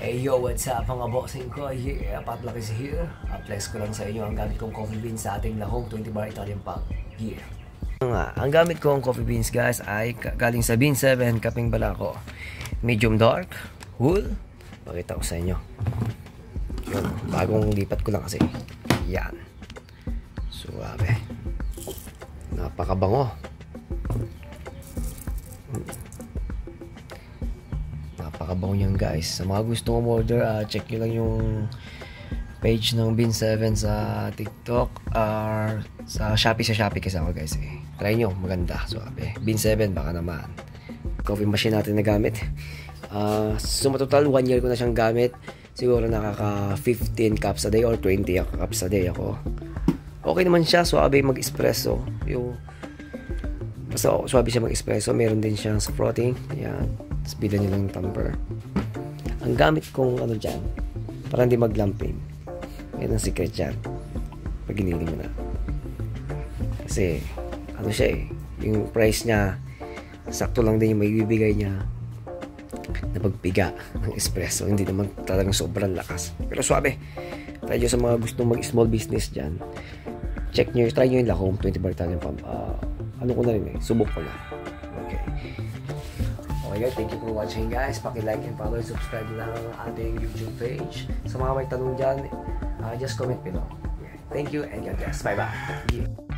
Hey yo, what's up mga bossing ko? Yeah, Patlakis here. Flex ko lang sa inyo ang gamit kong coffee beans sa ating lahong 20 bar Italian pub. Yeah. Ang gamit kong coffee beans guys ay galing sa Bean 7 Kaping Balako. Medium dark, whole. Pakita ko sa inyo. Yun, bagong lipat ko lang kasi. Yan. Suwabe. Napakabango. Napakabango niyan guys. Sa mga gustong umorder, check nyo lang yung page ng Bean 7 sa TikTok or sa Shopee. Sa Shopee kasi ako guys eh. Try nyo, maganda. Suwabe. Bean 7 baka naman. Coffee machine natin na gamit. So total 1 year ko na siyang gamit. Siguro nakaka 15 cups a day or 20 cups a day ako. Okay naman siya, suwabe mag-espresso. Yung basta suwabe siya mag-espresso. Meron din siyang sa frotting. Ayan. Tapos bilan nyo lang yung tamper. Ang gamit kong ano dyan, para hindi maglamping. Yan ang secret dyan. Pag ginili mo na. Kasi ano siya eh, yung price niya sakto lang din yung may bibigay niya na pagpiga ng espresso. Hindi naman talagang sobrang lakas. Pero suwabe. Tayo sa mga gustong mag-small business dyan, check nyo, try nyo yung Lahome 20 bar Italian pump. Ano ko na rin eh, subok ko na. Okay. Okay guys, thank you for watching guys. Paki-like and follow and subscribe lang ang ating YouTube page. Sa mga may tanong dyan, just comment below. Thank you and God bless. Bye bye.